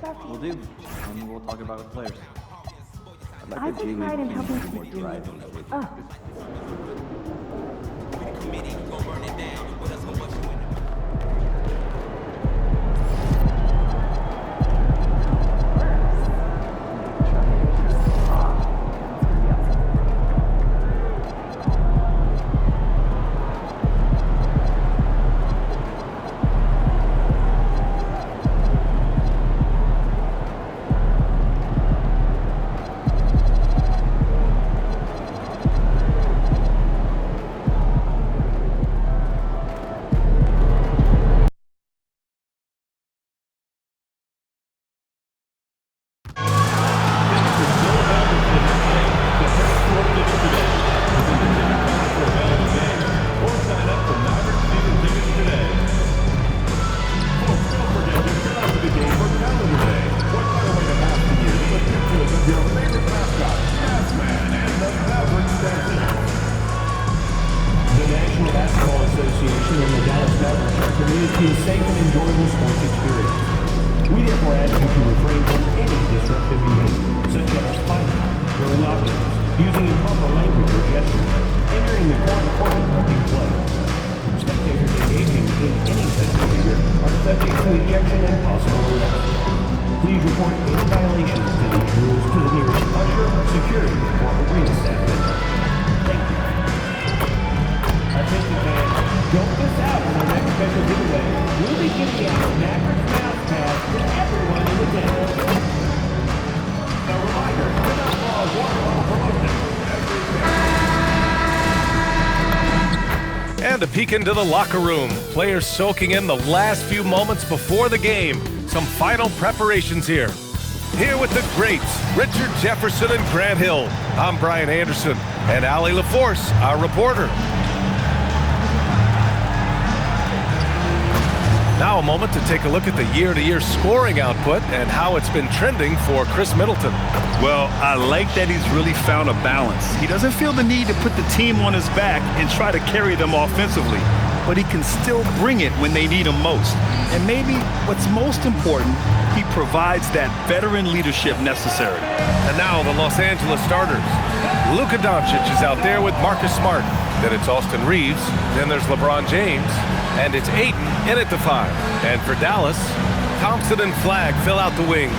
We'll do, and we'll talk about it with players. I take pride in helping people do it. Oh. Please report any violations to these rules to the nearest usher, security, or arena staff member. Thank you. Attention fans, don't miss out on our next special giveaway. We'll be giving out Maverick Mouse Pass to everyone in attendance. A reminder, water bottle promotion. And a peek into the locker room. Players soaking in the last few moments before the game. Some final preparations here. Here with the greats, Richard Jefferson and Grant Hill. I'm Brian Anderson, and Allie LaForce, our reporter. Now a moment to take a look at the year-to-year scoring output and how it's been trending for Chris Middleton. Well, I like that he's really found a balance. He doesn't feel the need to put the team on his back and try to carry them offensively, but he can still bring it when they need him most. And maybe what's most important, he provides that veteran leadership necessary. And now the Los Angeles starters. Luka Doncic is out there with Marcus Smart. Then it's Austin Reeves. Then there's LeBron James. And it's Ayton in at the 5. And for Dallas, Thompson and Flagg fill out the wings.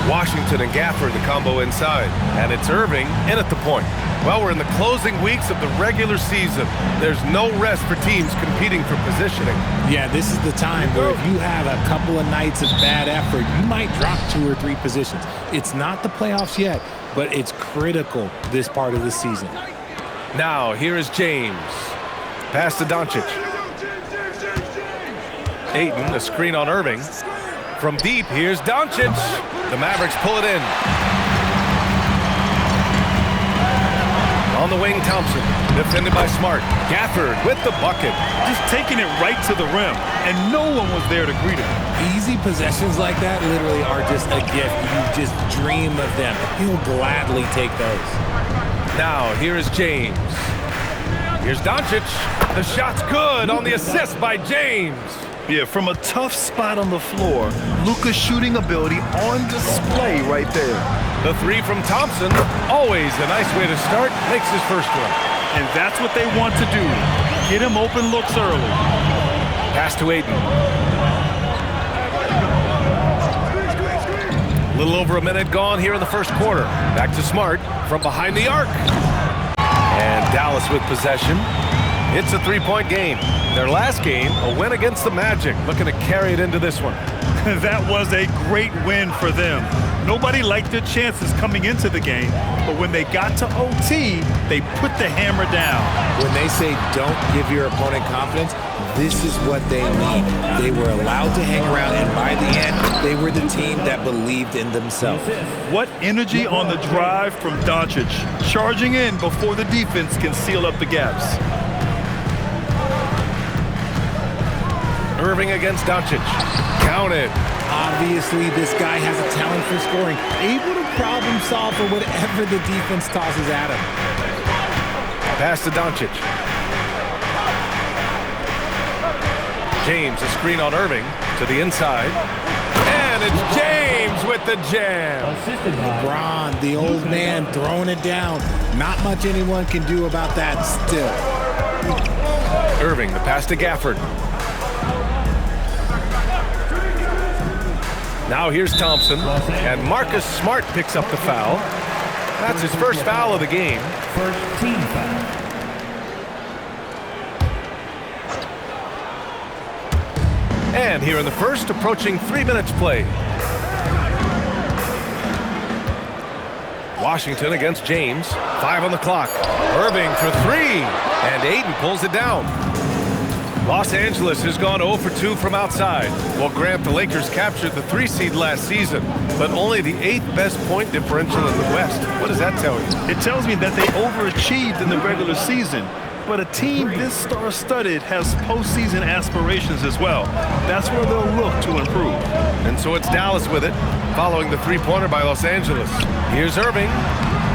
Washington and Gafford the combo inside. And it's Irving in at the point. Well, we're in the closing weeks of the regular season. There's no rest for teams competing for positioning. Yeah, this is the time where if you have a couple of nights of bad effort, you might drop 2 or 3 positions. It's not the playoffs yet, but it's critical this part of the season. Now, here is James. Pass to Doncic. Ayton, a screen on Irving. From deep, here's Doncic. The Mavericks pull it in. On the wing, Thompson, defended by Smart. Gafford with the bucket. Just taking it right to the rim, and no one was there to greet him. Easy possessions like that literally are just a gift. You just dream of them. He'll gladly take those. Now, here is James. Here's Doncic. The shot's good on the assist by James. Yeah, from a tough spot on the floor, Luka's shooting ability on display right there. The 3 from Thompson, always a nice way to start, makes his first one. And that's what they want to do. Get him open looks early. Pass to Ayton. A little over a minute gone here in the first quarter. Back to Smart from behind the arc. And Dallas with possession. It's a 3-point game. Their last game, a win against the Magic, looking to carry it into this one. That was a great win for them. Nobody liked their chances coming into the game, but when they got to OT, they put the hammer down. When they say don't give your opponent confidence, this is what they mean. They were allowed to hang around, and by the end, they were the team that believed in themselves. What energy on the drive from Doncic, charging in before the defense can seal up the gaps. Irving against Doncic. Counted. Obviously, this guy has a talent for scoring, able to problem solve for whatever the defense tosses at him. Pass to Doncic. James, a screen on Irving to the inside. And And it's James with the jam. Assisted by LeBron, the old man, throwing it down. Not much anyone can do about that still. Irving, the pass to Gafford. Now here's Thompson, and Marcus Smart picks up the foul. That's his first foul of the game. first team foul. And here in the first, approaching 3 minutes played. Washington against James. 5 on the clock. Irving for 3. And Ayton pulls it down. Los Angeles has gone 0 for 2 from outside. Well, Grant, the Lakers captured the 3 seed last season, but only the 8th best point differential in the West. What does that tell you? It tells me that they overachieved in the regular season. But a team this star-studded has postseason aspirations as well. That's where they'll look to improve. And so it's Dallas with it, following the three-pointer by Los Angeles. Here's Irving.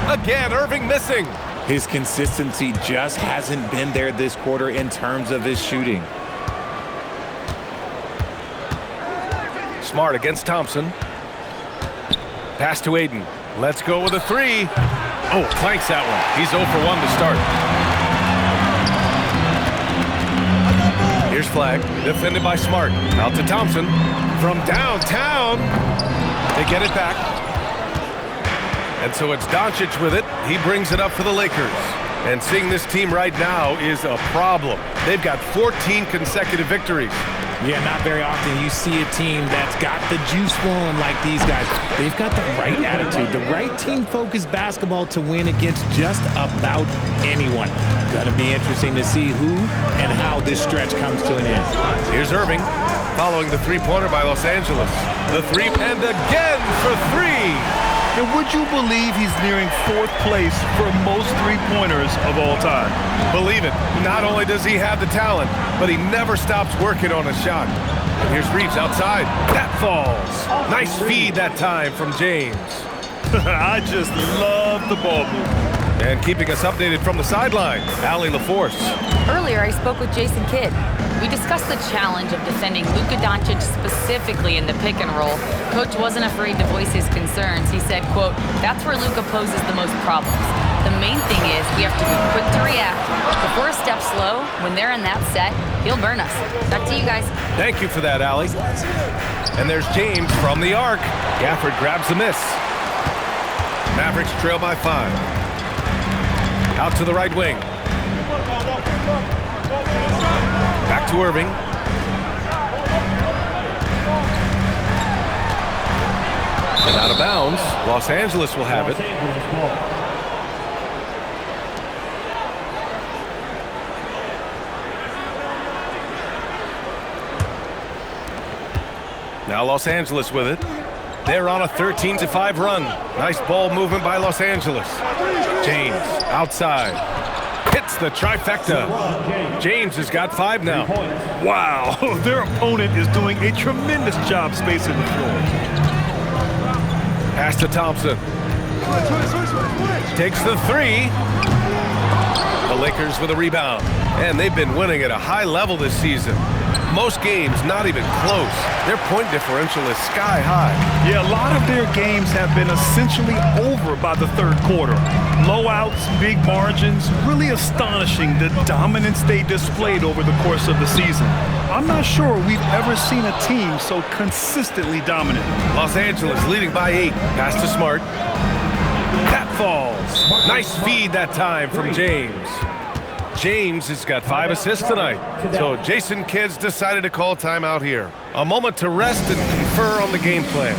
Again, Irving missing. His consistency just hasn't been there this quarter in terms of his shooting. Smart against Thompson. Pass to Ayton. Let's go with a 3. Oh, clanks that one. He's 0 for 1 to start. Here's Flag, defended by Smart. Out to Thompson. From downtown. They get it back. And so it's Doncic with it. He brings it up for the Lakers. And seeing this team right now is a problem. They've got 14 consecutive victories. Yeah, not very often you see a team that's got the juice flowing like these guys. They've got the right attitude, the right team-focused basketball to win against just about anyone. Gonna be interesting to see who and how this stretch comes to an end. Here's Irving, following the three-pointer by Los Angeles. The 3 and again for 3. And would you believe he's nearing 4th place for most three-pointers of all time? Believe it. Not only does he have the talent, but he never stops working on a shot. And here's Reeves outside. That falls. Nice feed that time from James. I just love the ball movement. And keeping us updated from the sideline, Allie LaForce. Earlier, I spoke with Jason Kidd. We discussed the challenge of defending Luka Doncic specifically in the pick and roll. Coach wasn't afraid to voice his concerns. He said, quote, "That's where Luka poses the most problems. The main thing is we have to be quick to react. If we're a step slow, when they're in that set, he'll burn us." Back to you guys. Thank you for that, Allie. And there's James from the arc. Gafford grabs the miss. Mavericks trail by 5. Out to the right wing. Back to Irving. And out of bounds. Los Angeles will have it. Now Los Angeles with it. They're on a 13-5 run. Nice ball movement by Los Angeles. James outside. Hits the trifecta. James has got 5 now. Wow, their opponent is doing a tremendous job spacing the floor. Pass to Thompson. Takes the 3. The Lakers with a rebound. And they've been winning at a high level this season. Most games not even close. Their point differential is sky high. Yeah, a lot of their games have been essentially over by the third quarter. Blowouts, big margins, really astonishing the dominance they displayed over the course of the season. I'm not sure we've ever seen a team so consistently dominant. Los Angeles leading by 8. Pass to Smart. That falls. Nice feed that time from James. James has got 5 assists tonight. So Jason Kidd's decided to call timeout here. A moment to rest and confer on the game plan.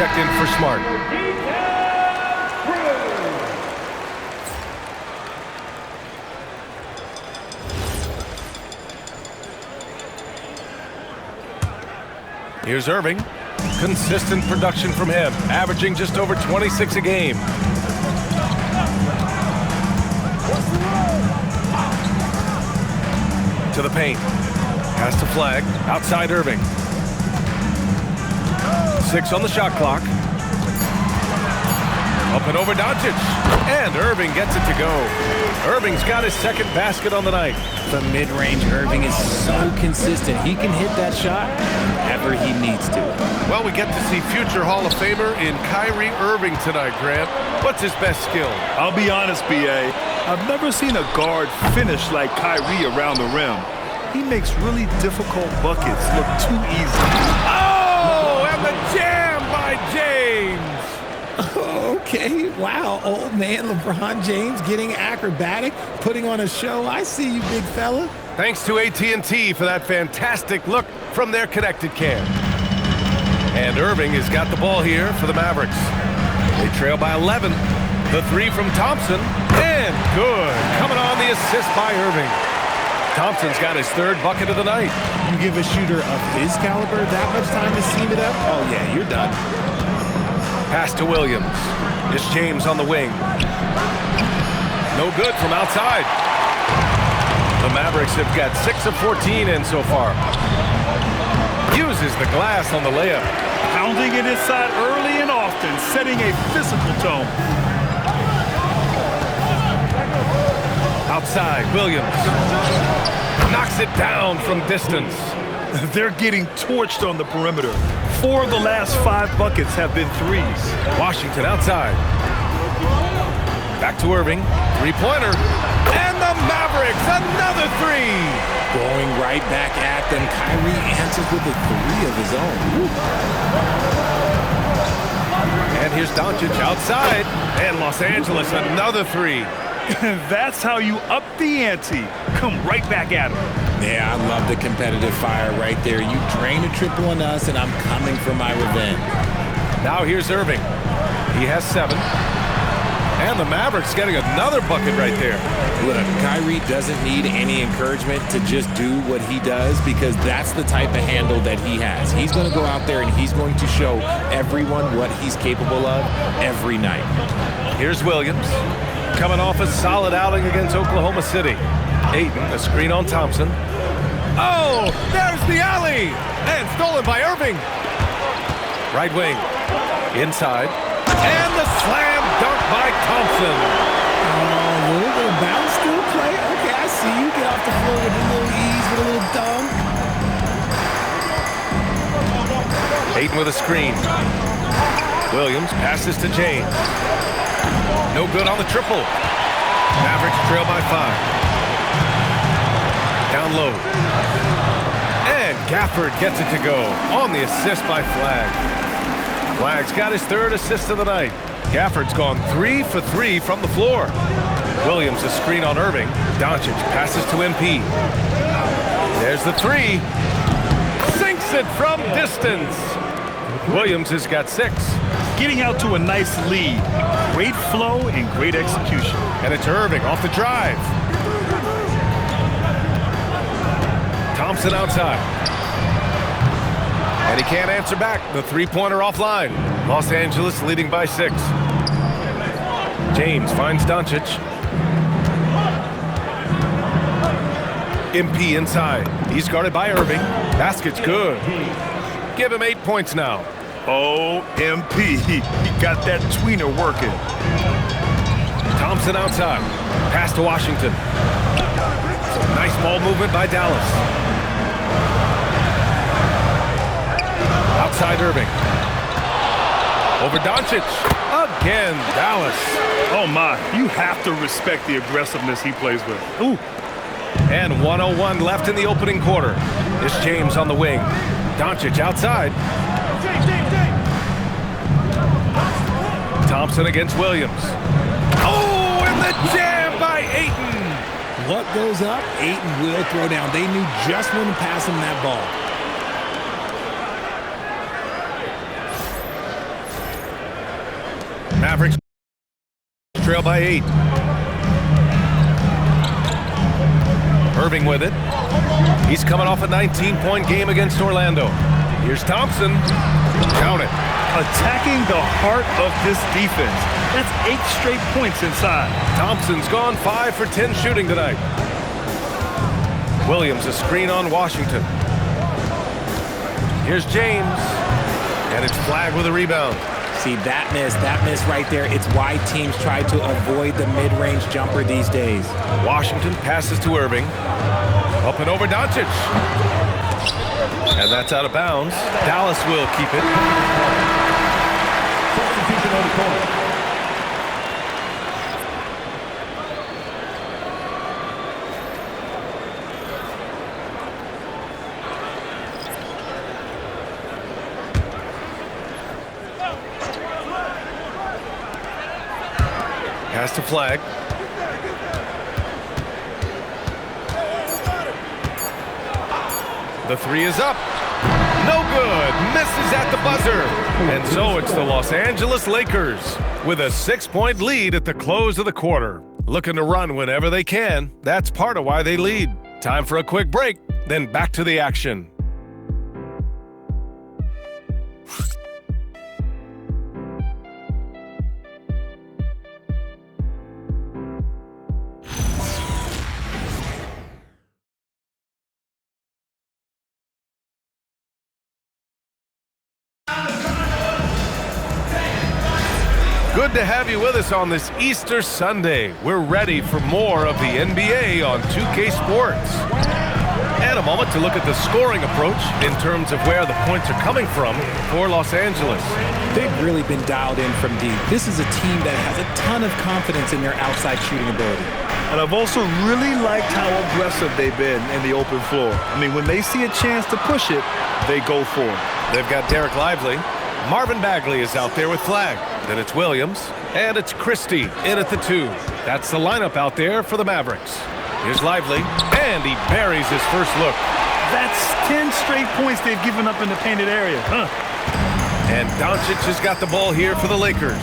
checked in for Smart. Here's Irving. Consistent production from him, averaging just over 26 a game. To the paint. Pass to Flag. Outside Irving. 6 on the shot clock. Up and over Doncic. And Irving gets it to go. Irving's got his second basket on the night. The mid-range Irving is so consistent. He can hit that shot whenever he needs to. Well, we get to see future Hall of Famer in Kyrie Irving tonight, Grant. What's his best skill? I'll be honest, B.A. I've never seen a guard finish like Kyrie around the rim. He makes really difficult buckets look too easy. Oh, and the jam by James. Okay, wow, old man LeBron James getting acrobatic, putting on a show. I see you, big fella. Thanks to AT&T for that fantastic look from their connected cam. And Irving has got the ball here for the Mavericks. They trail by 11. The 3 from Thompson, and good. Coming on the assist by Irving. Thompson's got his 3rd bucket of the night. You give a shooter of his caliber that much time to seam it up? Oh, yeah, you're done. Pass to Williams. It's James on the wing. No good from outside. The Mavericks have got 6 of 14 in so far. Uses the glass on the layup. Pounding it inside early and often, setting a physical tone. Outside, Williams. Knocks it down from distance. They're getting torched on the perimeter. 4 of the last 5 buckets have been threes. Washington outside. Back to Irving. 3-pointer. And the Mavericks, another 3. Going right back at them. Kyrie answers with a 3 of his own. And here's Doncic outside. And Los Angeles, another 3. That's how you up the ante. Come right back at him. Yeah, I love the competitive fire right there. You drain a triple on us, and I'm coming for my revenge. Now here's Irving. He has 7. And the Mavericks getting another bucket right there. Look, Kyrie doesn't need any encouragement to just do what he does because that's the type of handle that he has. He's going to go out there and he's going to show everyone what he's capable of every night. Here's Williams. Coming off a solid outing against Oklahoma City. Ayton, a screen on Thompson. Oh, there's the alley! And stolen by Irving. Right wing. Inside. And the slam dunk by Thompson. Oh, a little bit of bounce still play. Okay, I see you. Get off the floor with a little ease, with a little dunk. Ayton with a screen. Williams passes to James. No good on the triple. Mavericks trail by 5. Down low. And Gafford gets it to go on the assist by Flag. Flag's got his 3rd assist of the night. Gafford's gone 3 for 3 from the floor. Williams a screen on Irving. Doncic passes to MP. There's the 3. Sinks it from distance. Williams has got 6. Getting out to a nice lead. Great flow and great execution. And it's Irving off the drive. Thompson outside. And he can't answer back. The 3-pointer offline. Los Angeles leading by 6. James finds Doncic. MP inside. He's guarded by Irving. Basket's good. Give him 8 points now. Oh, MP. He got that tweener working. Thompson outside. Pass to Washington. Nice ball movement by Dallas. Outside Irving. Over Doncic. Again, Dallas. Oh, my. You have to respect the aggressiveness he plays with. Ooh. And 1:01 left in the opening quarter. It's James on the wing. Doncic outside. Thompson against Williams. Oh, and the jam by Ayton. What goes up, Ayton will throw down. They knew just when to pass him that ball. trail by 8. Irving with it. He's coming off a 19-point game against Orlando. Here's Thompson. Count it. Attacking the heart of this defense. That's 8 straight points inside. Thompson's gone 5 for 10 shooting tonight. Williams a screen on Washington. Here's James. And it's Flagg with a rebound. See, that miss right there, it's why teams try to avoid the mid-range jumper these days. Washington passes to Irving. Up and over Doncic. And that's out of bounds. Dallas will keep it. Substitution on the court. Pass to Flagg. The 3 is up. No good. Misses at the buzzer. And so it's the Los Angeles Lakers with a 6-point lead at the close of the quarter. Looking to run whenever they can. That's part of why they lead. Time for a quick break, then back to the action. Good to have you with us on this Easter Sunday. We're ready for more of the NBA on 2K Sports. And a moment to look at the scoring approach in terms of where the points are coming from for Los Angeles. They've really been dialed in from deep. This is a team that has a ton of confidence in their outside shooting ability. And I've also really liked how aggressive they've been in the open floor. I mean, when they see a chance to push it, they go for it. They've got Derek Lively. Marvin Bagley is out there with Flagg. Then it's Williams. And it's Christie in at the 2. That's the lineup out there for the Mavericks. Here's Lively. And he buries his first look. That's 10 straight points they've given up in the painted area. And Doncic has got the ball here for the Lakers.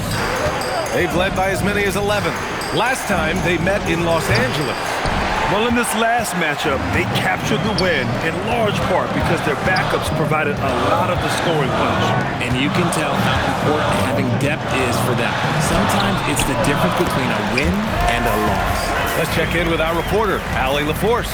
They've led by as many as 11. Last time they met in Los Angeles. Well, in this last matchup, they captured the win in large part because their backups provided a lot of the scoring punch. And you can tell how important having depth is for them. Sometimes it's the difference between a win and a loss. Let's check in with our reporter, Allie LaForce.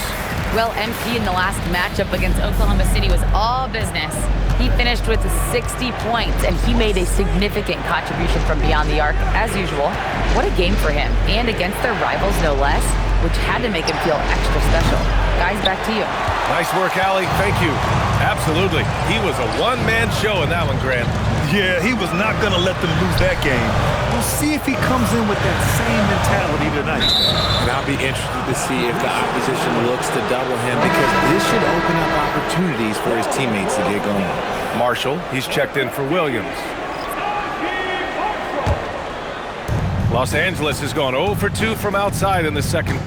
Well, MP in the last matchup against Oklahoma City was all business. He finished with 60 points, and he made a significant contribution from beyond the arc, as usual. What a game for him, and against their rivals, no less, which had to make him feel extra special. Guys, back to you. Nice work, Allie. Thank you. Absolutely. He was a one-man show in that one, Grant. Yeah, he was not going to let them lose that game. We'll see if he comes in with that same mentality tonight. And I'll be interested to see if the opposition looks to double him, because this should open up opportunities for his teammates to get going. Marshall, he's checked in for Williams. Los Angeles has gone 0 for 2 from outside in the second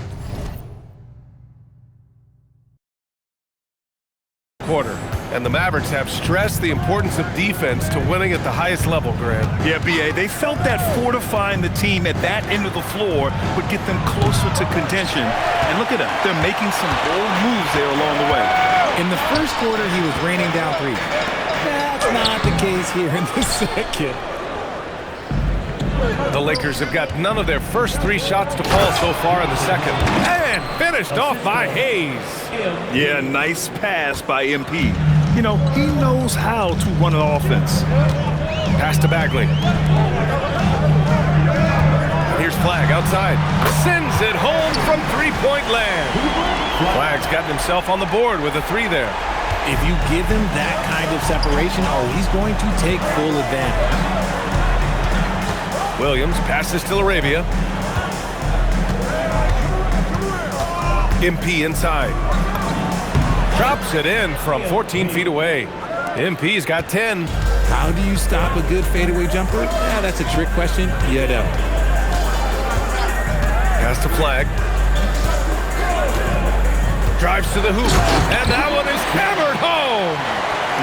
quarter. And the Mavericks have stressed the importance of defense to winning at the highest level, Grant. Yeah, B.A., they felt that fortifying the team at that end of the floor would get them closer to contention. And look at them. They're making some bold moves there along the way. In the first quarter, he was raining down threes. That's not the case here in the second. The Lakers have got none of their first 3 shots to fall so far in the second. And finished off by Hayes. Yeah, nice pass by MP. You know, he knows how to run an offense. Pass to Bagley. Here's Flagg outside. Sends it home from 3-point land. Flagg's gotten himself on the board with a 3 there. If you give him that kind of separation, he's going to take full advantage. Williams passes to Arabia. MP inside. Drops it in from 14 feet away. MP's got 10. How do you stop a good fadeaway jumper? Yeah, that's a trick question. You don't. Pass to Flagg. Drives to the hoop. And that one is hammered home.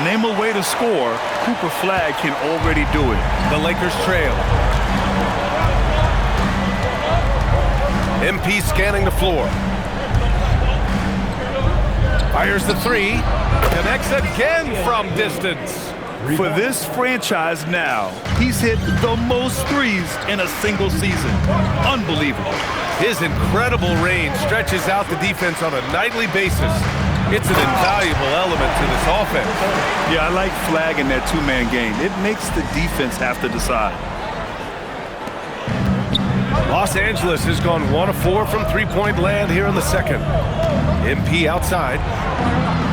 Name a way to score. Cooper Flagg can already do it. The Lakers trail. MP scanning the floor. Fires the three. Connects again from distance. For this franchise now, he's hit the most threes in a single season. Unbelievable. His incredible range stretches out the defense on a nightly basis. It's an invaluable element to this offense. Yeah, I like flagging that two-man game. It makes the defense have to decide. Los Angeles has gone 1 of 4 from three-point land here in the second. MP outside.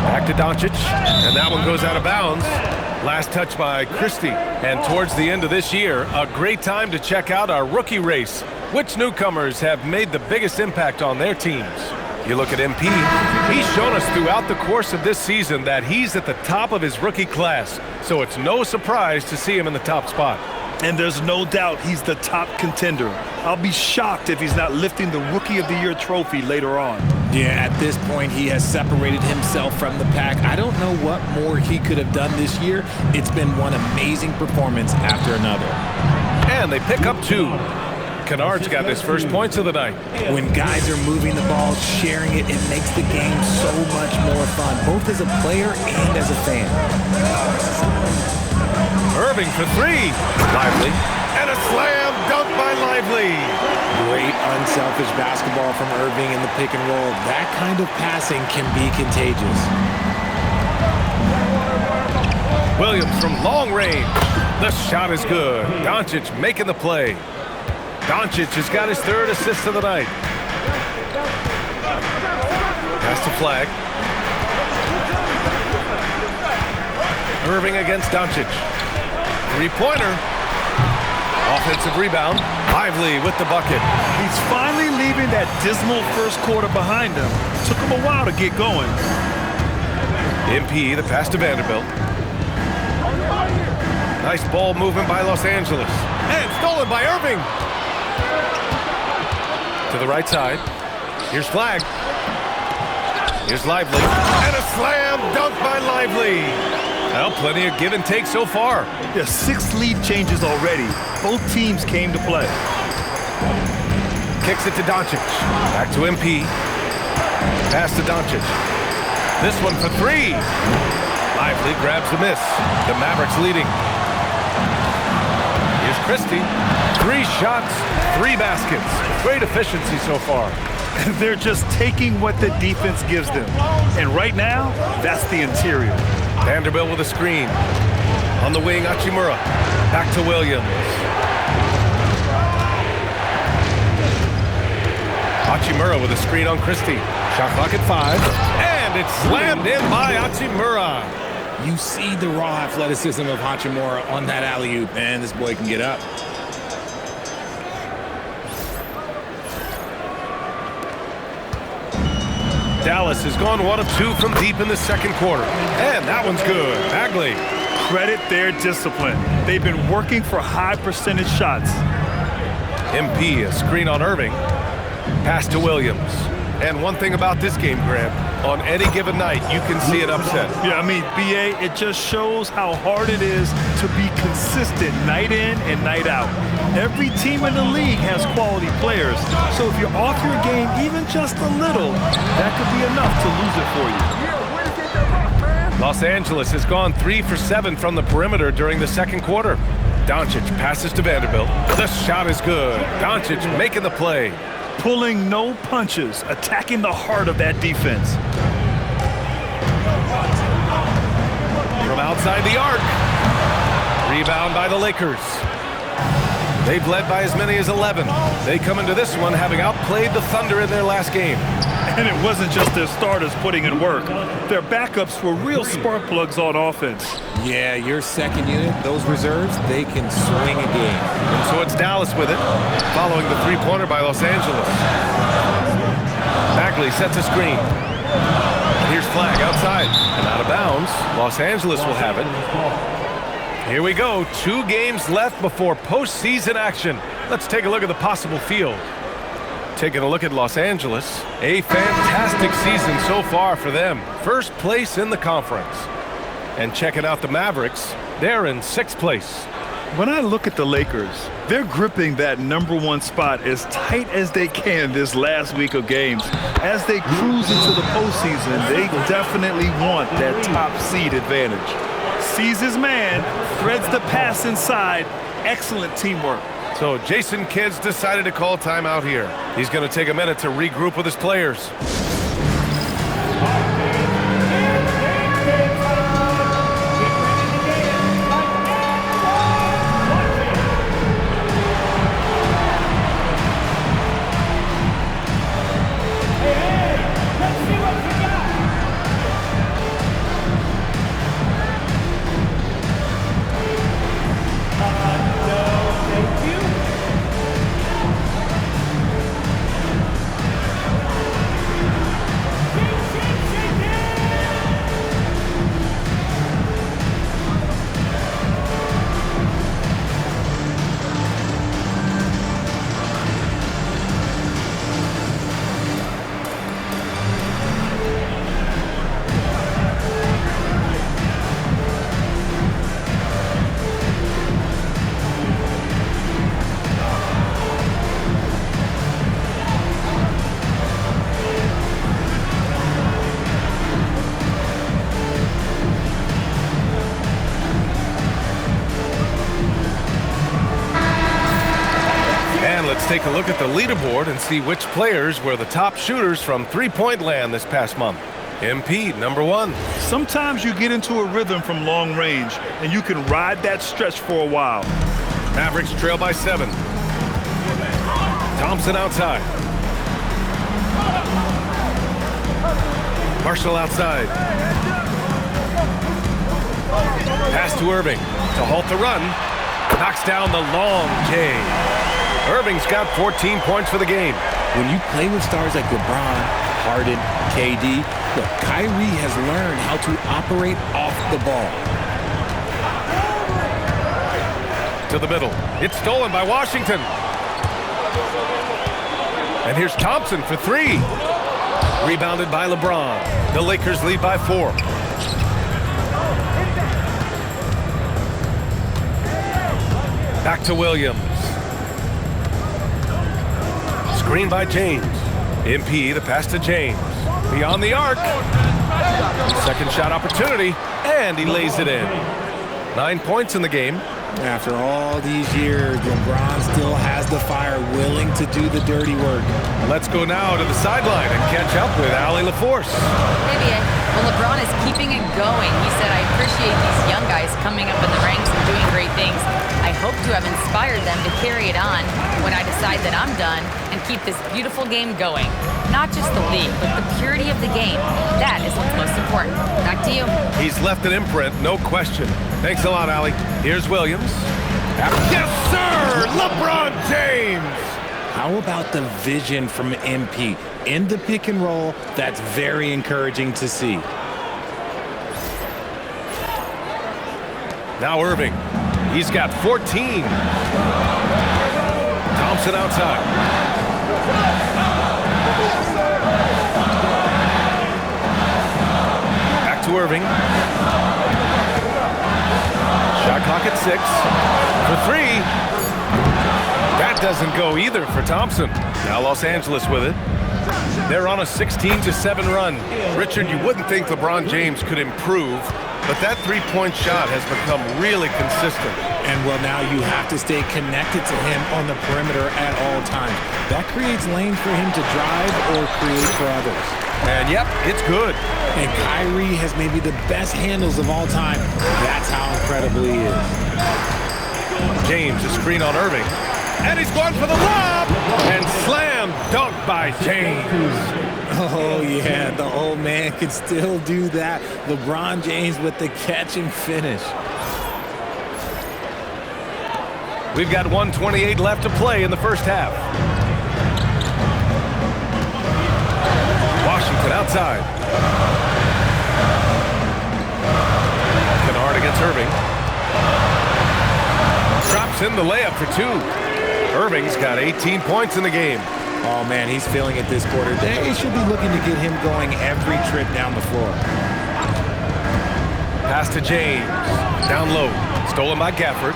Back to Doncic, and that one goes out of bounds. Last touch by Christie. And towards the end of this year, a great time to check out our rookie race. Which newcomers have made the biggest impact on their teams? You look at MP, he's shown us throughout the course of this season that he's at the top of his rookie class. So it's no surprise to see him in the top spot. And there's no doubt he's the top contender. I'll be shocked if he's not lifting the Rookie of the Year trophy later on. Yeah, at this point, he has separated himself from the pack. I don't know what more he could have done this year. It's been one amazing performance after another. And they pick up 2. Kennard's got his first points of the night. When guys are moving the ball, sharing it, it makes the game so much more fun, both as a player and as a fan. Irving for 3. Lively. And a slam dunk by Lively. Great unselfish basketball from Irving in the pick and roll. That kind of passing can be contagious. Williams from long range. The shot is good. Doncic making the play. Doncic has got his 3rd assist of the night. Pass to Flag. Irving against Doncic. Three-pointer. Offensive rebound. Lively with the bucket. He's finally leaving that dismal first quarter behind him. Took him a while to get going. MP, the pass to Vanderbilt. Nice ball movement by Los Angeles. And stolen by Irving. To the right side. Here's Flag. Here's Lively. And a slam dunk by Lively. Well, plenty of give and take so far. Yeah, 6 lead changes already. Both teams came to play. Kicks it to Doncic. Back to MP. Pass to Doncic. This one for 3. Lively grabs the miss. The Mavericks leading. Here's Christie. 3 shots, 3 baskets. Great efficiency so far. They're just taking what the defense gives them. And right now, that's the interior. Vanderbilt with a screen. On the wing, Hachimura. Back to Williams. Hachimura with a screen on Christie. Shot clock at 5. And it's slammed in by Hachimura. You see the raw athleticism of Hachimura on that alley-oop. Man, this boy can get up. Dallas has gone 1 of 2 from deep in the second quarter. And that one's good. Bagley. Credit their discipline. They've been working for high percentage shots. MP, a screen on Irving. Pass to Williams. And one thing about this game, Grant, on any given night, you can see an upset. Yeah, I mean, BA, it just shows how hard it is to be consistent night in and night out. Every team in the league has quality players, so if you're off your game even just a little, that could be enough to lose it for you. Los Angeles has gone 3 for 7 from the perimeter during the second quarter. Doncic passes to Vanderbilt. The shot is good. Doncic making the play. Pulling no punches, attacking the heart of that defense. From outside the arc. Rebound by the Lakers. They've led by as many as 11. They come into this one having outplayed the Thunder in their last game. And it wasn't just their starters putting in work. Their backups were real spark plugs on offense. Yeah, your second unit, those reserves, they can swing a game. And so it's Dallas with it, following the three-pointer by Los Angeles. Bagley sets a screen. Here's Flag outside and out of bounds. Los Angeles will have it. Here we go. 2 games left before postseason action. Let's take a look at the possible field. Taking a look at Los Angeles. A fantastic season so far for them. First place in the conference. And checking out the Mavericks, they're in 6th place. When I look at the Lakers, they're gripping that #1 spot as tight as they can this last week of games. As they cruise into the postseason, they definitely want that top seed advantage. Sees his man, threads the pass inside. Excellent teamwork. So Jason Kidd's decided to call timeout here. He's going to take a minute to regroup with his players. Let's take a look at the leaderboard and see which players were the top shooters from three-point land this past month. MP, #1. Sometimes you get into a rhythm from long range, and you can ride that stretch for a while. Mavericks trail by 7. Thompson outside. Marshall outside. Pass to Irving to halt the run. Knocks down the long J. Irving's got 14 points for the game. When you play with stars like LeBron, Harden, KD, look, Kyrie has learned how to operate off the ball. To the middle. It's stolen by Washington. And here's Thompson for 3. Rebounded by LeBron. The Lakers lead by 4. Back to Williams. Screen by James. MP, the pass to James. Beyond the arc. Second shot opportunity, and he lays it in. 9 points in the game. After all these years, LeBron still has the fire, willing to do the dirty work. Let's go now to the sideline and catch up with Allie LaForce. Maybe well, LeBron is keeping it going. He said, I appreciate these young guys coming up in the ranks and doing great things. I hope to have inspired them to carry it on when I decide that I'm done and keep this beautiful game going. Not just the league, but the purity of the game. That is what's most important. Back to you. He's left an imprint, no question. Thanks a lot, Allie. Here's Williams. Yes, sir! LeBron James! How about the vision from MP? In the pick and roll, that's very encouraging to see. Now Irving. He's got 14. Thompson outside. Back to Irving. Shot clock at 6. For 3. That doesn't go either for Thompson. Now Los Angeles with it. They're on a 16-7 run. Richard, you wouldn't think LeBron James could improve, but that three-point shot has become really consistent. And, well, now you have to stay connected to him on the perimeter at all times. That creates lane for him to drive or create for others. And, yep, it's good. And Kyrie has maybe the best handles of all time. That's how incredible he is. James, a screen on Irving. And he's going for the lob! And slam dunk by James. Oh, yeah, the old man can still do that. LeBron James with the catch and finish. We've got 1:28 left to play in the first half. Washington outside. Kennard against Irving. Drops in the layup for 2. Irving's got 18 points in the game. Oh, man, he's feeling it this quarter. They should be looking to get him going every trip down the floor. Pass to James. Down low. Stolen by Gafford.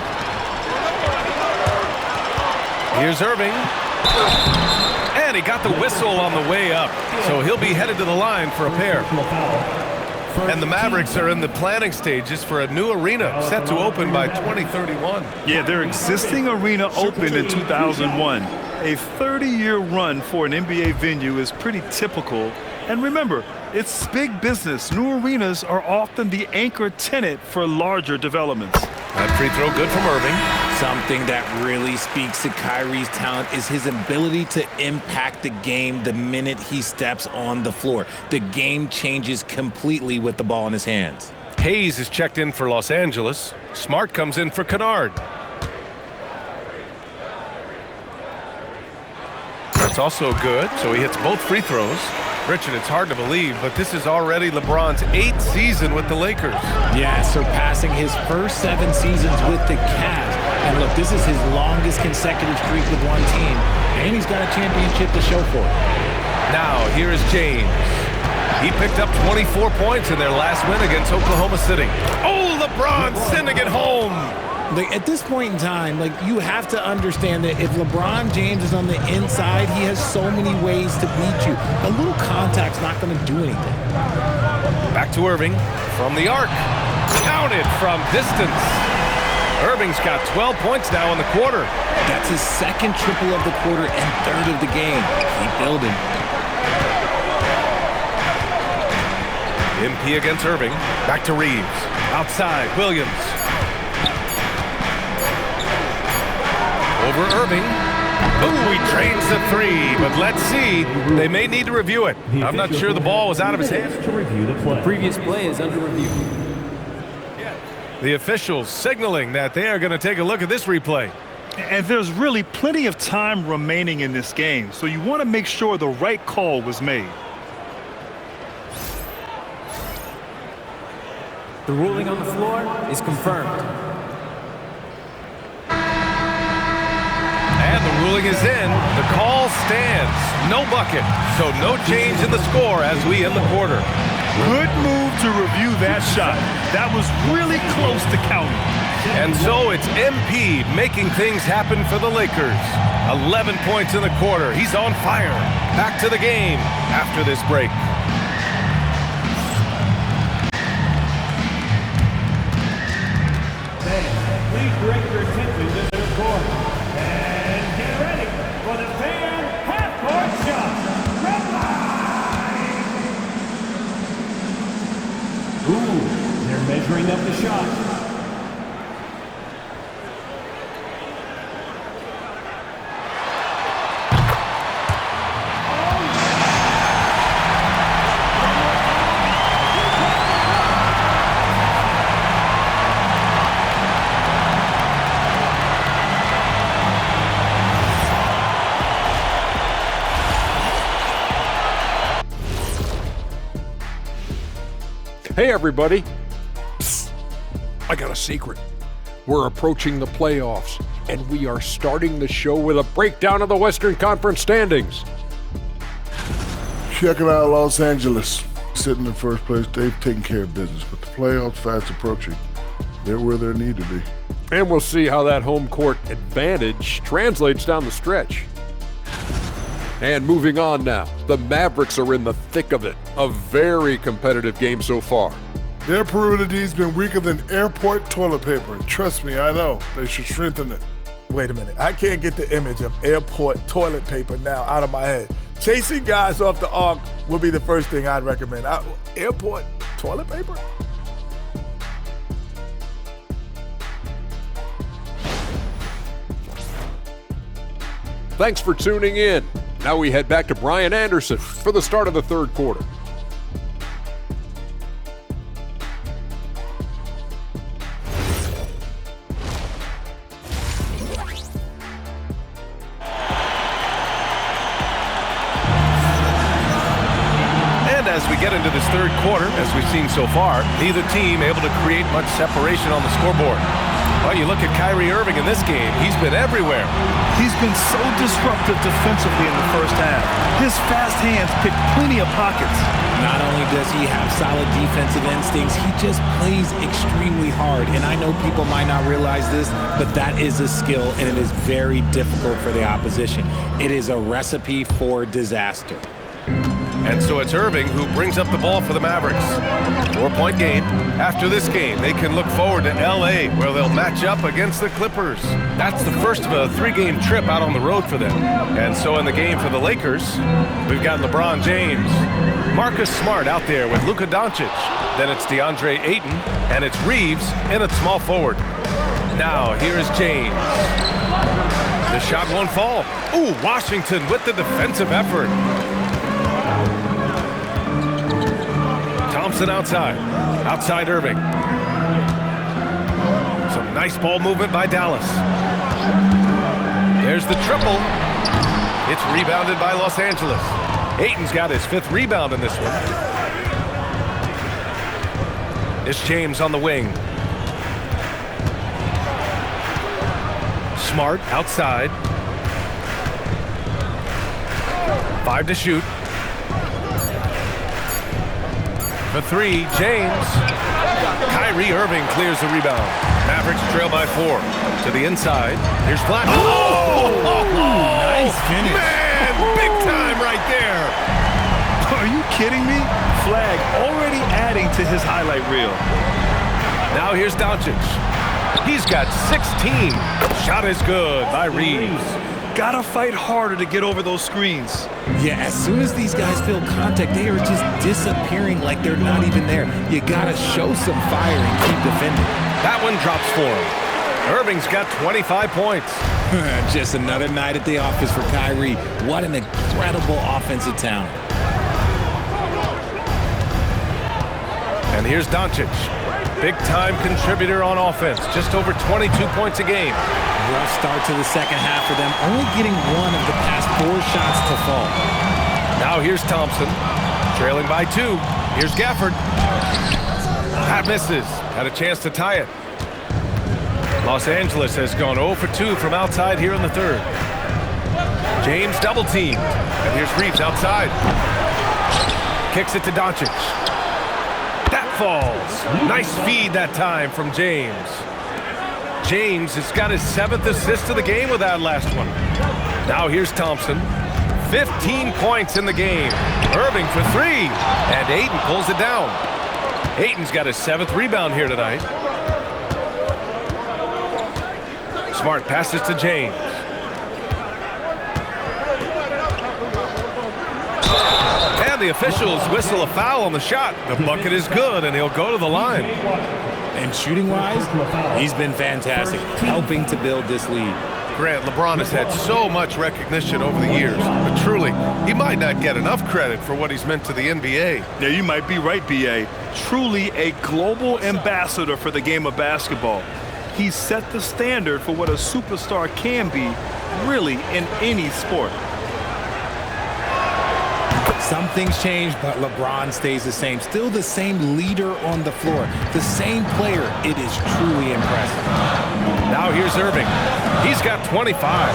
Here's Irving. And he got the whistle on the way up. So he'll be headed to the line for a pair. And the Mavericks are in the planning stages for a new arena set to open by 2031. Yeah, their existing arena opened in 2001. A 30-year run for an NBA venue is pretty typical. And remember, it's big business. New arenas are often the anchor tenant for larger developments. That free throw good from Irving. Something that really speaks to Kyrie's talent is his ability to impact the game the minute he steps on the floor. The game changes completely with the ball in his hands. Hayes is checked in for Los Angeles. Smart comes in for Kennard. That's also good, so he hits both free throws. Richard, it's hard to believe, but this is already LeBron's 8th season with the Lakers. Yeah, surpassing his first 7 seasons with the Cavs. And look, this is his longest consecutive streak with one team, and he's got a championship to show for it. Now, here is James. He picked up 24 points in their last win against Oklahoma City. Oh, LeBron sending it home. Like, at this point in time, like, you have to understand that if LeBron James is on the inside, he has so many ways to beat you. A little contact's not going to do anything. Back to Irving from the arc. Counted from distance. Irving's got 12 points now in the quarter. That's his second triple of the quarter and third of the game. Keep building. MP against Irving. Back to Reeves. Outside, Williams. Over Irving. Ooh, he drains the three, but let's see. They may need to review it. I'm not sure the ball was out of his hands. The previous play is under review. The officials signaling that they are going to take a look at this replay. And there's really plenty of time remaining in this game, so you want to make sure the right call was made. The ruling on the floor is confirmed. And the ruling is in. The call stands. No bucket. So no change in the score as we end the quarter. Good move to review that shot. That was really close to counting. And so it's MP making things happen for the Lakers. 11 points in the quarter. He's on fire. Back to the game after this break. Please direct your attention to the court. And get ready for the fan half-court shot. Red line! Ooh, they're measuring up the shot. Hey everybody! Psst. I got a secret. We're approaching the playoffs, and we are starting the show with a breakdown of the Western Conference standings. Check it out, Los Angeles. Sitting in first place, they've taken care of business, but the playoffs fast approaching. They're where they need to be. And we'll see how that home court advantage translates down the stretch. And moving on now, the Mavericks are in the thick of it. A very competitive game so far. Their perimeter D's been weaker than airport toilet paper. And trust me, I know. They should strengthen it. Wait a minute. I can't get the image of airport toilet paper now out of my head. Chasing guys off the arc would be the first thing I'd recommend. Airport toilet paper? Thanks for tuning in. Now we head back to Brian Anderson for the start of the third quarter. And as we get into this third quarter, as we've seen so far, neither team able to create much separation on the scoreboard. Well, you look at Kyrie Irving in this game, he's been everywhere. He's been so disruptive defensively in the first half. His fast hands pick plenty of pockets. Not only does he have solid defensive instincts, he just plays extremely hard. And I know people might not realize this, but that is a skill, and it is very difficult for the opposition. It is a recipe for disaster. And so it's Irving who brings up the ball for the Mavericks. 4-point game. After this game, they can look forward to L.A., where they'll match up against the Clippers. That's the first of a 3-game trip out on the road for them. And so in the game for the Lakers, we've got LeBron James, Marcus Smart out there with Luka Doncic. Then it's DeAndre Ayton, and it's Reeves in at small forward. Now here's James. The shot won't fall. Ooh, Washington with the defensive effort. Thompson outside Irving. Some nice ball movement by Dallas. There's the triple. It's rebounded by Los Angeles. Ayton's got his 5th rebound in this one. It's James on the wing. Smart outside. 5 to shoot. For 3, James. Kyrie Irving clears the rebound. Mavericks trail by 4. To the inside. Here's Black. Oh! Nice finish. Man, big time right there. Are you kidding me? Flag already adding to his highlight reel. Now here's Doncic. He's got 16. Shot is good by Reeves. Gotta fight harder to get over those screens. Yeah, as soon as these guys feel contact, they are just disappearing like they're not even there. You gotta show some fire and keep defending. That one drops for him. Irving's got 25 points. Just another night at the office for Kyrie. What an incredible offensive talent. And here's Doncic. Big-time contributor on offense. Just over 22 points a game. Rough start to the second half for them, only getting 1 of the past 4 shots to fall. Now here's Thompson, trailing by 2. Here's Gafford. That misses. Had a chance to tie it. Los Angeles has gone 0 for 2 from outside here in the 3rd. James double teamed. And here's Reeves outside. Kicks it to Doncic. That falls. Nice feed that time from James. James has got his 7th assist of the game with that last one. Now here's Thompson. 15 points in the game. Irving for 3. And Ayton pulls it down. Ayton's got his 7th rebound here tonight. Smart passes to James. And the officials whistle a foul on the shot. The bucket is good, and he'll go to the line. And shooting-wise, he's been fantastic, helping to build this lead. Grant, LeBron has had so much recognition over the years, but truly, he might not get enough credit for what he's meant to the NBA. Yeah, you might be right, B.A. Truly a global ambassador for the game of basketball. He set the standard for what a superstar can be, really, in any sport. Some things change, but LeBron stays the same. Still the same leader on the floor. The same player. It is truly impressive. Now here's Irving. He's got 25.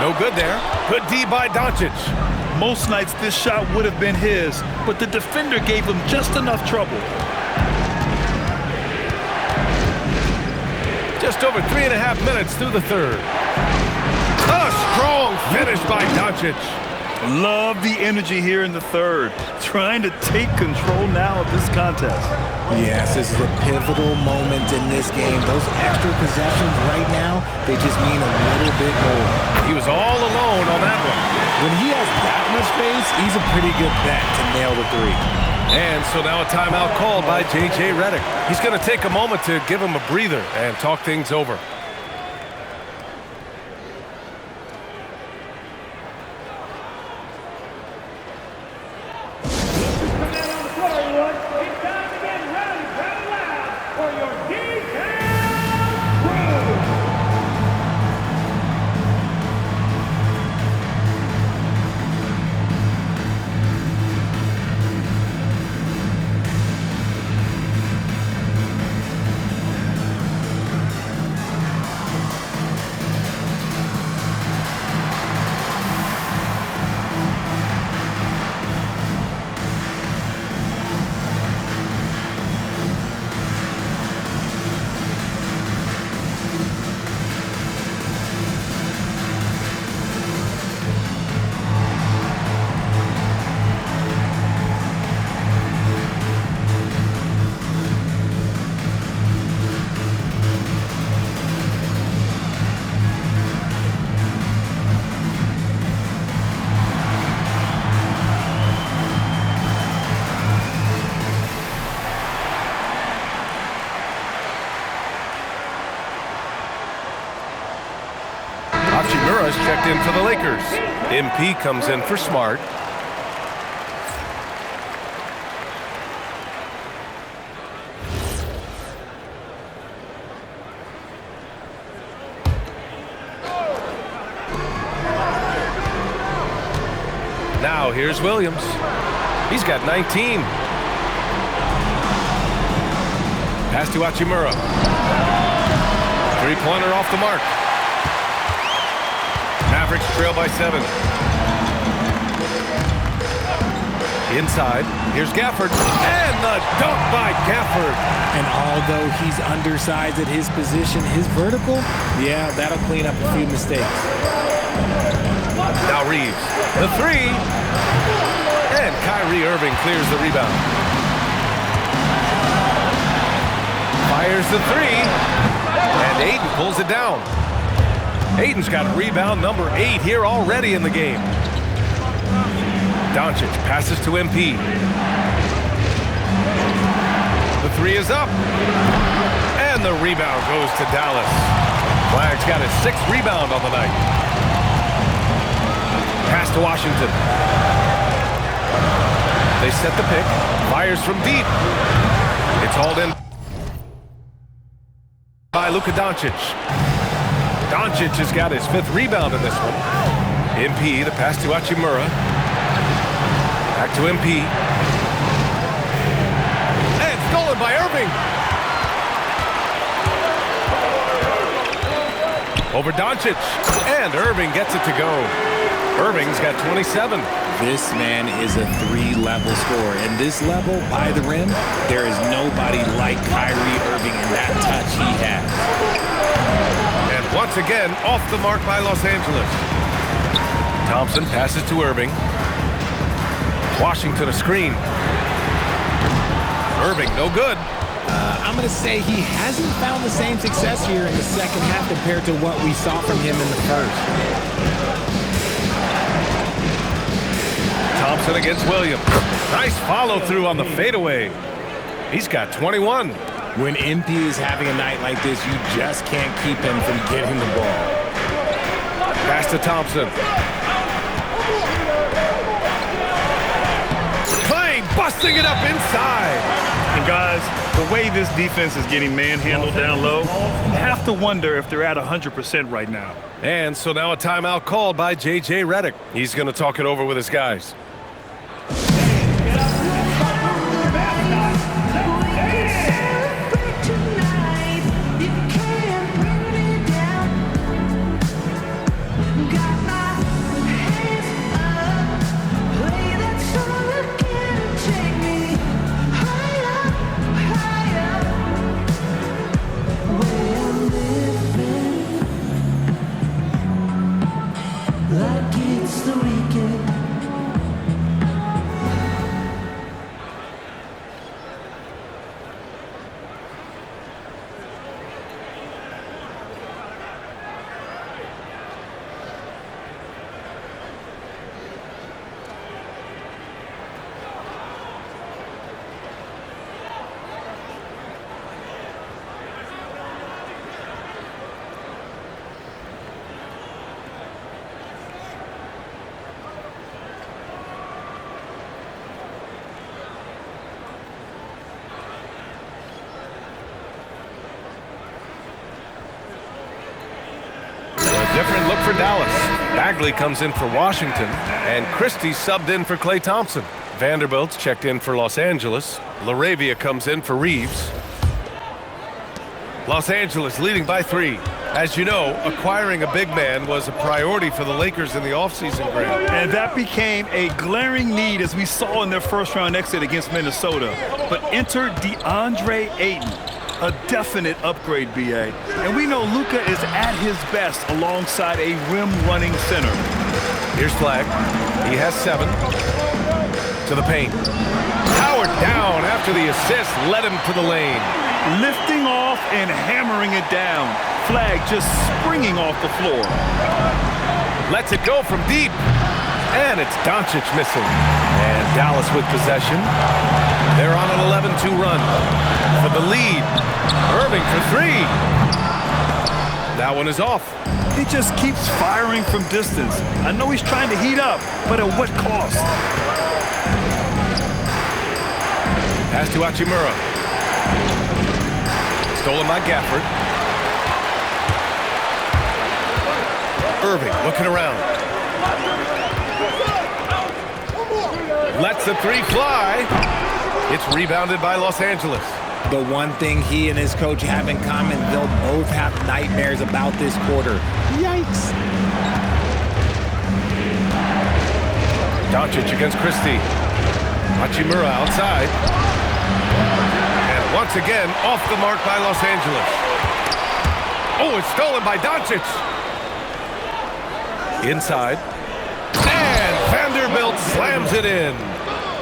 No good there. Good D by Doncic. Most nights this shot would have been his, but the defender gave him just enough trouble. Just over 3.5 minutes through the 3rd. A strong finish by Doncic. Love the energy here in the 3rd. Trying to take control now of this contest. Yes, this is a pivotal moment in this game. Those extra possessions right now, they just mean a little bit more. He was all alone on that one. When he has that much space, he's a pretty good bet to nail the 3. And so now a timeout called by J.J. Redick. He's going to take a moment to give him a breather and talk things over. has checked in for the Lakers. MP comes in for Smart. Now here's Williams. He's got 19. Pass to Hachimura. Three-pointer off the mark. Mavericks trail by 7. Inside, here's Gafford. And the dunk by Gafford. And although he's undersized at his position, his vertical, yeah, that'll clean up a few mistakes. Now Reeves, the three. And Kyrie Irving clears the rebound. Fires the three. And Ayton pulls it down. Ayton's got rebound number 8 here already in the game. Doncic passes to MP. The three is up. And the rebound goes to Dallas. Flag's got his 6th rebound on the night. Pass to Washington. They set the pick. Fires from deep. It's hauled in by Luka Doncic. Doncic has got his 5th rebound in this one. MP, the pass to Hachimura. Back to MP. And stolen by Irving. Over Doncic. And Irving gets it to go. Irving's got 27. This man is a 3-level scorer. And this level, by the rim, there is nobody like Kyrie Irving in that touch he has. And once again, off the mark by Los Angeles. Thompson passes to Irving. Washington a screen. Irving, no good. I'm going to say he hasn't found the same success here in the second half compared to what we saw from him in the first. Thompson against Williams. Nice follow through on the fadeaway. He's got 21. When MP is having a night like this, you just can't keep him from getting the ball. Pass to Thompson. Clay busting it up inside. And guys, the way this defense is getting manhandled down low, you have to wonder if they're at 100% right now. And so now a timeout called by J.J. Redick. He's going to talk it over with his guys. Different look for Dallas. Bagley comes in for Washington, and Christie subbed in for Klay Thompson. Vanderbilt's checked in for Los Angeles. LaRavia comes in for Reeves. Los Angeles leading by 3. As you know, acquiring a big man was a priority for the Lakers in the offseason, Graham. And that became a glaring need as we saw in their first-round exit against Minnesota. But enter DeAndre Ayton. A definite upgrade, B.A. And we know Luka is at his best alongside a rim-running center. Here's Flag. He has 7. To the paint. Powered down after the assist led him to the lane. Lifting off and hammering it down. Flag just springing off the floor. Lets it go from deep. And it's Doncic missing. And Dallas with possession. They're on an 11-2 run. For the lead. Irving for 3. That one is off. He just keeps firing from distance. I know he's trying to heat up, but at what cost? Pass to Hachimura. Stolen by Gafford. Irving looking around. Lets the three fly. It's rebounded by Los Angeles. The one thing he and his coach have in common, they'll both have nightmares about this quarter. Yikes. Doncic against Christie. Hachimura outside. And once again, off the mark by Los Angeles. Oh, it's stolen by Doncic. Inside. And Vanderbilt slams it in.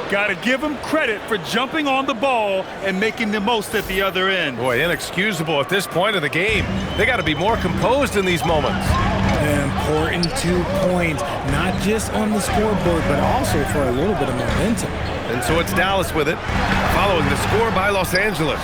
Got to give him credit for jumping on the ball and making the most at the other end. Boy, inexcusable at this point of the game. They got to be more composed in these moments. An important 2 points, not just on the scoreboard, but also for a little bit of momentum. And so it's Dallas with it, following the score by Los Angeles.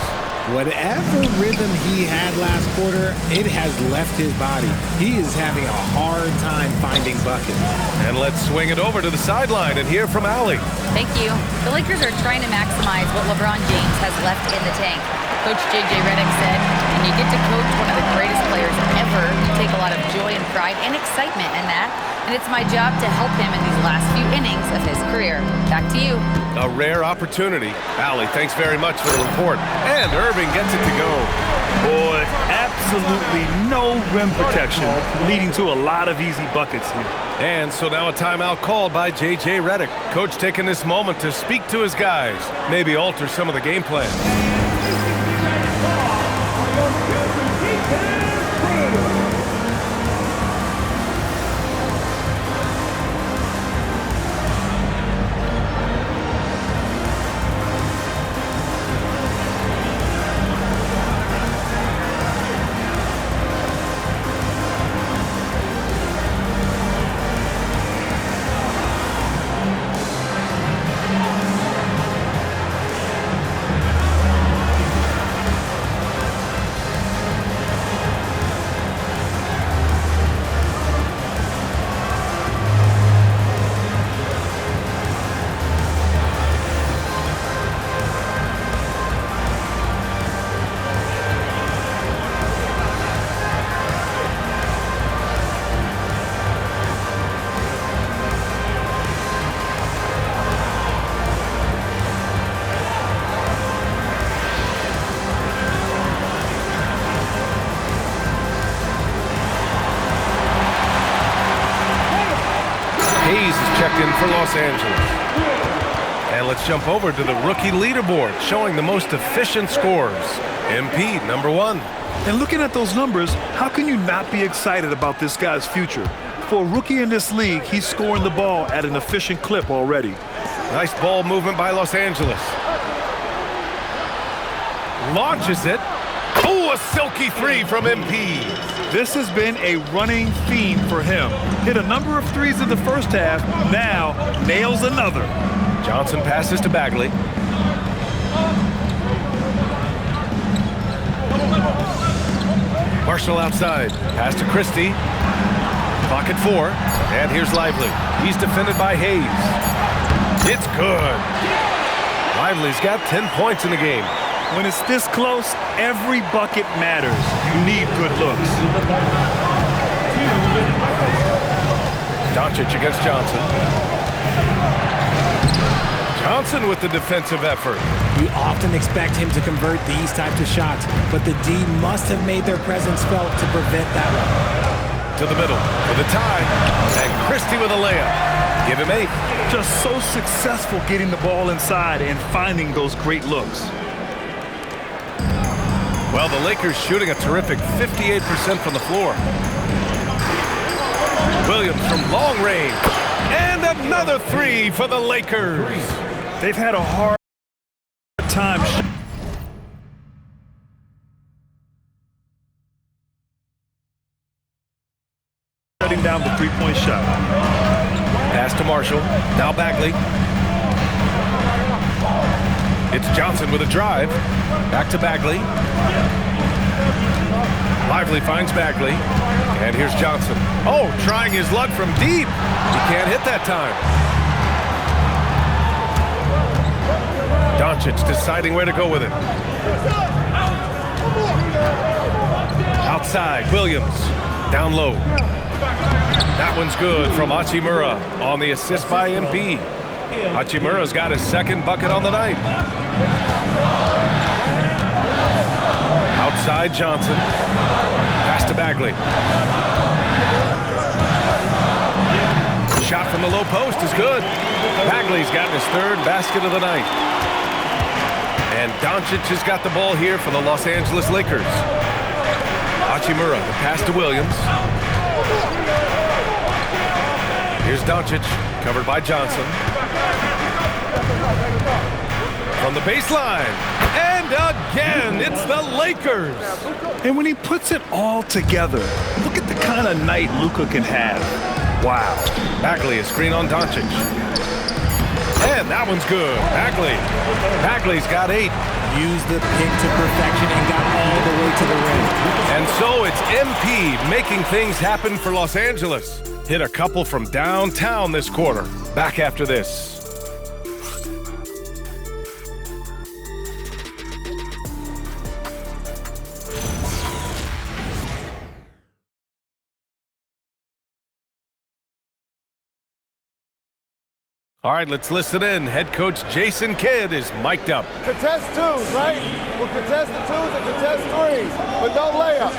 Whatever rhythm he had last quarter, it has left his body. He is having a hard time finding buckets. And let's swing it over to the sideline and hear from Allie. Thank you. The Lakers are trying to maximize what LeBron James has left in the tank. Coach J.J. Redick said, when you get to coach one of the greatest players ever, you take a lot of joy and pride and excitement in that. And it's my job to help him in these last few innings of his career. Back to you. A rare opportunity. Allie, thanks very much for the report. And Irving gets it to go. Boy, absolutely no rim protection, leading to a lot of easy buckets here. And so now a timeout called by J.J. Redick. Coach taking this moment to speak to his guys, maybe alter some of the game plan. For Los Angeles. And let's jump over to the rookie leaderboard, showing the most efficient scores. MP, number 1. And looking at those numbers, how can you not be excited about this guy's future? For a rookie in this league, he's scoring the ball at an efficient clip already. Nice ball movement by Los Angeles. Launches it. Oh, a silky three from MP. This has been a running theme for him. Hit a number of threes in the first half, now nails another. Johnson passes to Bagley. Marshall outside. Pass to Christie. Clock at 4. And here's Lively. He's defended by Hayes. It's good. Lively's got 10 points in the game. When it's this close, every bucket matters. You need good looks. Doncic against Johnson. Johnson with the defensive effort. You often expect him to convert these types of shots, but the D must have made their presence felt to prevent that one. To the middle for the tie. And Christie with a layup. Give him 8. Just so successful getting the ball inside and finding those great looks. Well, the Lakers shooting a terrific 58% from the floor. Williams from long range. And another 3 for the Lakers. They've had a hard time shutting down the three-point shot. Pass to Marshall. Now Bagley. It's Johnson with a drive. Back to Bagley. Lively finds Bagley. And here's Johnson. Oh, trying his luck from deep. He can't hit that time. Doncic deciding where to go with it. Outside, Williams. Down low. That one's good from Hachimura on the assist by MP. Hachimura's got his second bucket on the night. Outside Johnson. Pass to Bagley. Shot from the low post is good. Bagley's gotten his third basket of the night. And Doncic has got the ball here for the Los Angeles Lakers. Hachimura, the pass to Williams. Here's Doncic, covered by Johnson. From the baseline. And again, it's the Lakers. And when he puts it all together, look at the kind of night Luka can have. Wow. Bagley, a screen on Doncic. And that one's good. Bagley's got 8. Used the pick to perfection and got all the way to the rim. And so it's MP making things happen for Los Angeles. Hit a couple from downtown this quarter. Back after this. All right, let's listen in. Head coach Jason Kidd is mic'd up. Contest twos, right? We'll contest the twos and contest threes, but no layups.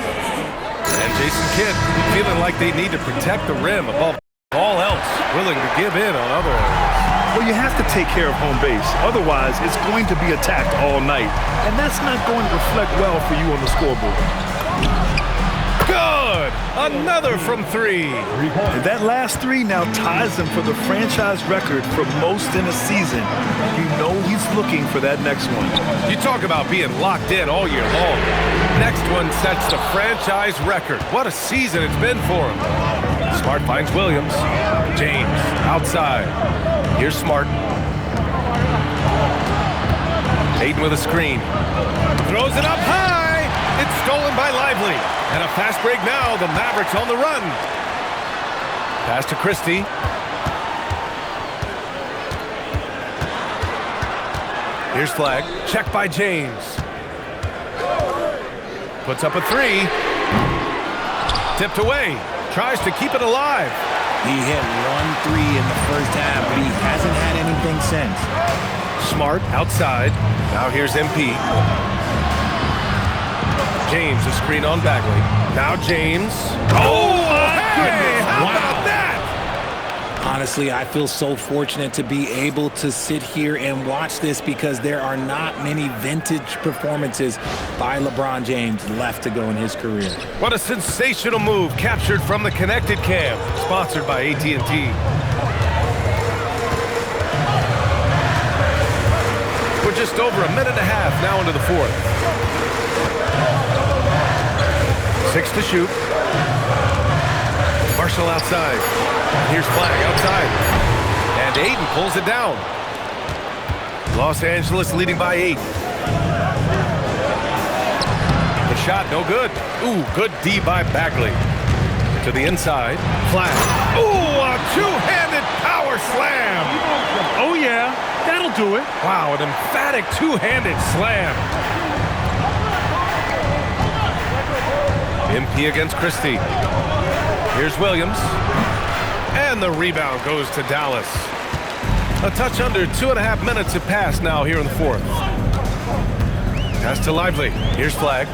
And Jason Kidd feeling like they need to protect the rim above all else, willing to give in on other areas. Well, you have to take care of home base. Otherwise, it's going to be attacked all night. And that's not going to reflect well for you on the scoreboard. Good! Another from 3. And that last 3 now ties him for the franchise record for most in a season. You know he's looking for that next one. You talk about being locked in all year long. Next one sets the franchise record. What a season it's been for him. Smart finds Williams. James outside. Here's Smart. Ayton with a screen. Throws it up high. It's stolen by Lively. And a fast break now. The Mavericks on the run. Pass to Christie. Here's Flag. Check by James. Puts up a 3. Tipped away. Tries to keep it alive. He hit 1 3 in the first half, but he hasn't had anything since. Smart outside. Now here's MP. James, a screen on Bagley. Now James. Oh, hey! How about that? Honestly, I feel so fortunate to be able to sit here and watch this because there are not many vintage performances by LeBron James left to go in his career. What a sensational move captured from the Connected Cam, sponsored by AT&T. We're just over a minute and a half now into the fourth. 6 to shoot. Marshall outside. Here's Flag outside. And Ayton pulls it down. Los Angeles leading by 8. The shot, no good. Ooh, good D by Bagley. To the inside. Flag. Ooh, a two-handed power slam. Oh, yeah. That'll do it. Wow, an emphatic two-handed slam. MP against Christie. Here's Williams. And the rebound goes to Dallas. A touch under 2.5 minutes have passed now here in the fourth. Pass to Lively. Here's Flag.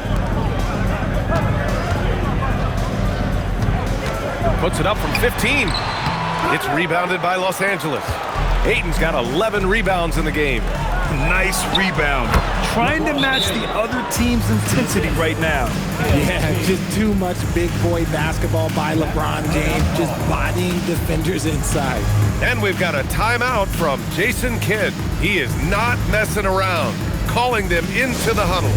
Puts it up from 15. It's rebounded by Los Angeles. Ayton's got 11 rebounds in the game. Nice rebound. Trying to match the other team's intensity right now. Yeah, just too much big boy basketball by LeBron James, just bodying defenders inside. And we've got a timeout from Jason Kidd. He is not messing around, calling them into the huddle.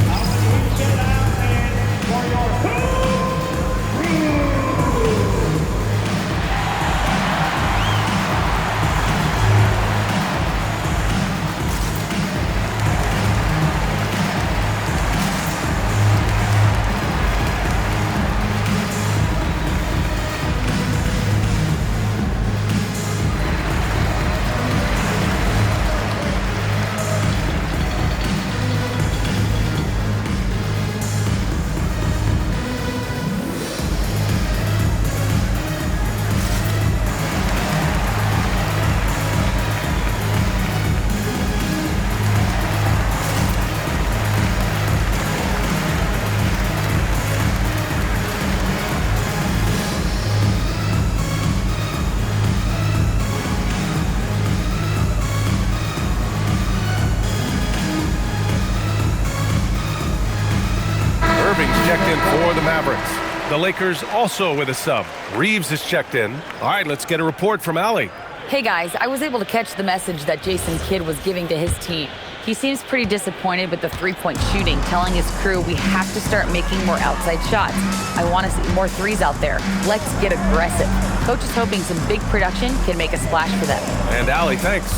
Irving's checked in for the Mavericks. The Lakers also with a sub. Reeves is checked in. All right, let's get a report from Allie. Hey guys, I was able to catch the message that Jason Kidd was giving to his team. He seems pretty disappointed with the three-point shooting, telling his crew we have to start making more outside shots. I want to see more threes out there. Let's get aggressive. Coach is hoping some big production can make a splash for them. And Allie, thanks.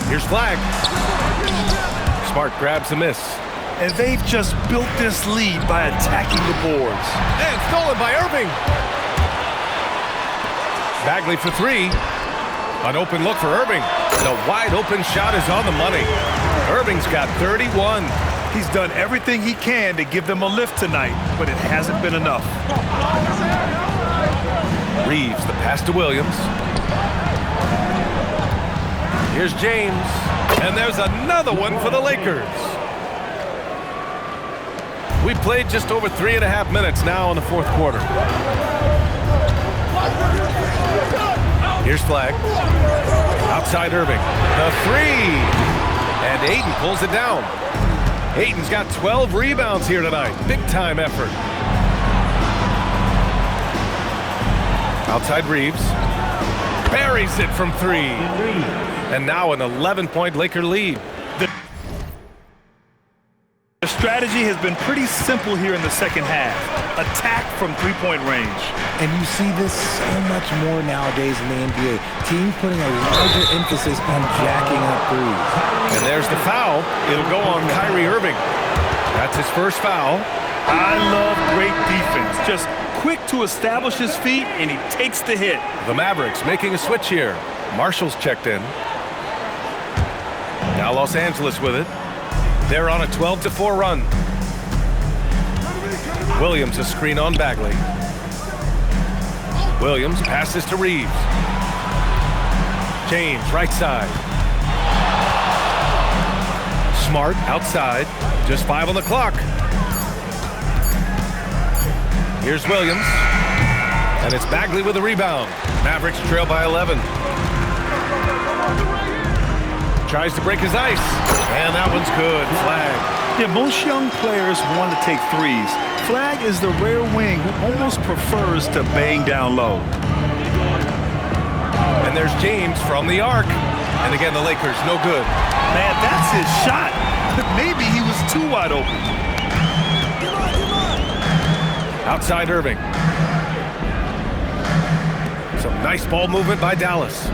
Here's Flag. Smart grabs the miss. And they've just built this lead by attacking the boards. And stolen by Irving. Bagley for three. An open look for Irving. The wide open shot is on the money. Irving's got 31. He's done everything he can to give them a lift tonight, but it hasn't been enough. Reeves, the pass to Williams. Here's James. And there's another one for the Lakers. We played just over 3.5 minutes now in the fourth quarter. Here's Flag. Outside Irving. The three. And Ayton pulls it down. Ayton's got 12 rebounds here tonight. Big time effort. Outside Reeves. Buries it from three. And now an 11-point Laker lead. The strategy has been pretty simple here in the second half. Attack from three-point range. And you see this so much more nowadays in the NBA. Teams putting a larger emphasis on jacking up threes. And there's the foul. It'll go on Kyrie Irving. That's his first foul. I love great defense. Just quick to establish his feet, and he takes the hit. The Mavericks making a switch here. Marshall's checked in. Now Los Angeles with it. They're on a 12-4 run. Williams a screen on Bagley. Williams passes to Reeves. James right side. Smart outside. Just 5 on the clock. Here's Williams. And it's Bagley with the rebound. Mavericks trail by 11. Tries to break his ice. And that one's good. Flag. Yeah, most young players want to take threes. Flag is the rare wing who almost prefers to bang down low. And there's James from the arc. And again, the Lakers, no good. Man, that's his shot. Maybe he was too wide open. Outside Irving. Some nice ball movement by Dallas.